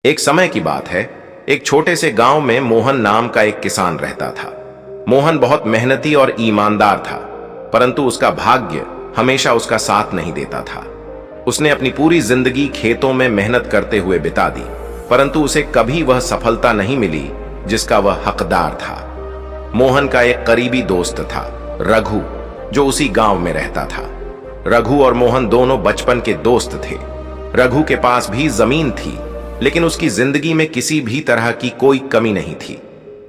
एक समय की बात है। एक छोटे से गांव में मोहन नाम का एक किसान रहता था। मोहन बहुत मेहनती और ईमानदार था, परंतु उसका भाग्य हमेशा उसका साथ नहीं देता था। उसने अपनी पूरी जिंदगी खेतों में मेहनत करते हुए बिता दी, परंतु उसे कभी वह सफलता नहीं मिली जिसका वह हकदार था। मोहन का एक करीबी दोस्त था, रघु, जो उसी गांव में रहता था। रघु और मोहन दोनों बचपन के दोस्त थे। रघु के पास भी जमीन थी, लेकिन उसकी जिंदगी में किसी भी तरह की कोई कमी नहीं थी।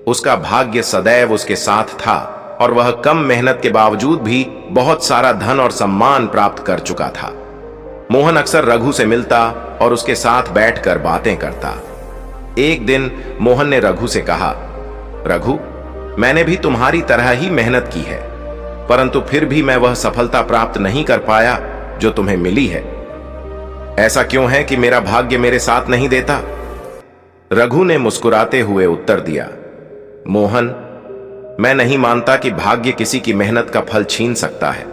उसका भाग्य सदैव उसके साथ था और वह कम मेहनत के बावजूद भी बहुत सारा धन और सम्मान प्राप्त कर चुका था। मोहन अक्सर रघु से मिलता और उसके साथ बैठकर बातें करता। एक दिन मोहन ने रघु से कहा, रघु, मैंने भी तुम्हारी तरह ही मेहनत की है, परंतु फिर भी मैं वह सफलता प्राप्त नहीं कर पाया जो तुम्हें मिली है। ऐसा क्यों है कि मेरा भाग्य मेरे साथ नहीं देता? रघु ने मुस्कुराते हुए उत्तर दिया, मोहन, मैं नहीं मानता कि भाग्य किसी की मेहनत का फल छीन सकता है।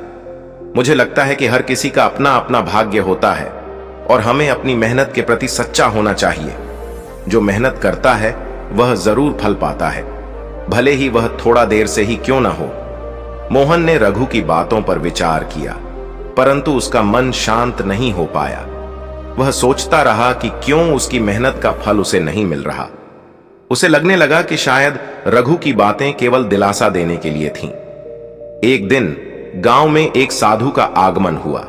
मुझे लगता है कि हर किसी का अपना अपना भाग्य होता है और हमें अपनी मेहनत के प्रति सच्चा होना चाहिए। जो मेहनत करता है वह जरूर फल पाता है, भले ही वह थोड़ा देर से ही क्यों ना हो। मोहन ने रघु की बातों पर विचार किया, परंतु उसका मन शांत नहीं हो पाया। वह सोचता रहा कि क्यों उसकी मेहनत का फल उसे नहीं मिल रहा। उसे लगने लगा कि शायद रघु की बातें केवल दिलासा देने के लिए थीं। एक दिन गांव में एक साधु का आगमन हुआ।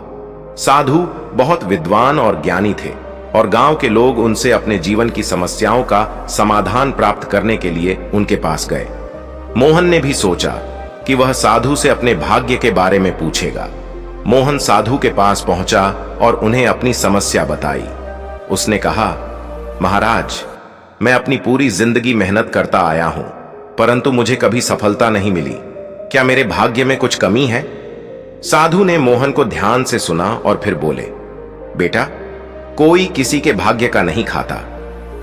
साधु बहुत विद्वान और ज्ञानी थे और गांव के लोग उनसे अपने जीवन की समस्याओं का समाधान प्राप्त करने के लिए उनके पास गए। मोहन ने भी सोचा कि वह साधु से अपने भाग्य के बारे में पूछेगा। मोहन साधु के पास पहुंचा और उन्हें अपनी समस्या बताई। उसने कहा, महाराज, मैं अपनी पूरी जिंदगी मेहनत करता आया हूं, परंतु मुझे कभी सफलता नहीं मिली। क्या मेरे भाग्य में कुछ कमी है? साधु ने मोहन को ध्यान से सुना और फिर बोले, बेटा, कोई किसी के भाग्य का नहीं खाता।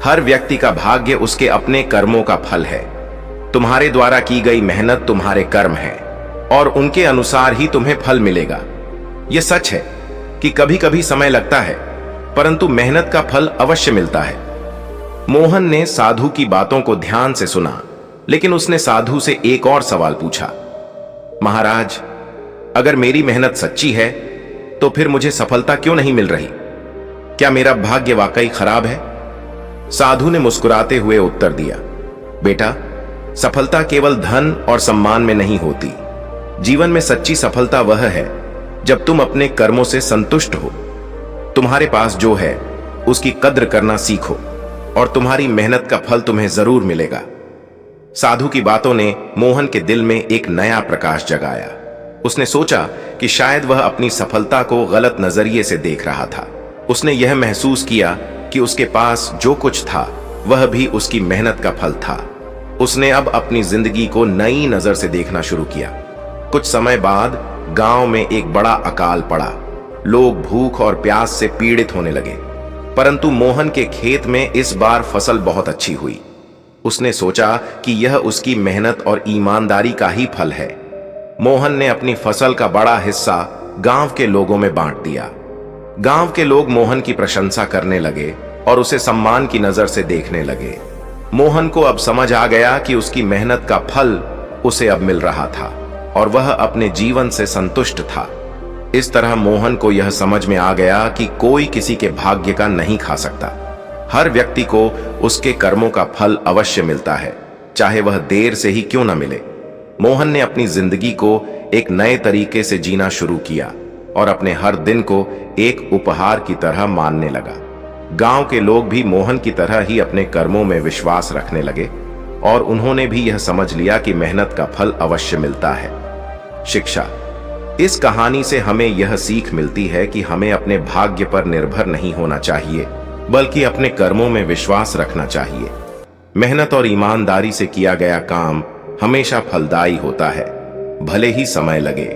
हर व्यक्ति का भाग्य उसके अपने कर्मों का फल है। तुम्हारे द्वारा की गई मेहनत तुम्हारे कर्म है और उनके अनुसार ही तुम्हें फल मिलेगा। यह सच है कि कभी कभी समय लगता है, परंतु मेहनत का फल अवश्य मिलता है। मोहन ने साधु की बातों को ध्यान से सुना, लेकिन उसने साधु से एक और सवाल पूछा, महाराज, अगर मेरी मेहनत सच्ची है तो फिर मुझे सफलता क्यों नहीं मिल रही? क्या मेरा भाग्य वाकई खराब है? साधु ने मुस्कुराते हुए उत्तर दिया, बेटा, सफलता केवल धन और सम्मान में नहीं होती। जीवन में सच्ची सफलता वह है जब तुम अपने कर्मों से संतुष्ट हो। तुम्हारे पास जो है उसकी कद्र करना सीखो और तुम्हारी मेहनत का फल तुम्हें जरूर मिलेगा। साधु की बातों ने मोहन के दिल में एक नया प्रकाश जगाया। उसने सोचा कि शायद वह अपनी सफलता को गलत नजरिए से देख रहा था। उसने यह महसूस किया कि उसके पास जो कुछ था वह भी उसकी मेहनत का फल था। उसने अब अपनी जिंदगी को नई नजर से देखना शुरू किया। कुछ समय बाद गांव में एक बड़ा अकाल पड़ा। लोग भूख और प्यास से पीड़ित होने लगे, परंतु मोहन के खेत में इस बार फसल बहुत अच्छी हुई। उसने सोचा कि यह उसकी मेहनत और ईमानदारी का ही फल है। मोहन ने अपनी फसल का बड़ा हिस्सा गांव के लोगों में बांट दिया। गांव के लोग मोहन की प्रशंसा करने लगे और उसे सम्मान की नजर से देखने लगे। मोहन को अब समझ आ गया कि उसकी मेहनत का फल उसे अब मिल रहा था और वह अपने जीवन से संतुष्ट था। इस तरह मोहन को यह समझ में आ गया कि कोई किसी के भाग्य का नहीं खा सकता। हर व्यक्ति को उसके कर्मों का फल अवश्य मिलता है, चाहे वह देर से ही क्यों न मिले। मोहन ने अपनी जिंदगी को एक नए तरीके से जीना शुरू किया और अपने हर दिन को एक उपहार की तरह मानने लगा। गांव के लोग भी मोहन की तरह ही अपने कर्मों में विश्वास रखने लगे और उन्होंने भी यह समझ लिया कि मेहनत का फल अवश्य मिलता है। शिक्षा। इस कहानी से हमें यह सीख मिलती है कि हमें अपने भाग्य पर निर्भर नहीं होना चाहिए, बल्कि अपने कर्मों में विश्वास रखना चाहिए। मेहनत और ईमानदारी से किया गया काम हमेशा फलदायी होता है, भले ही समय लगे।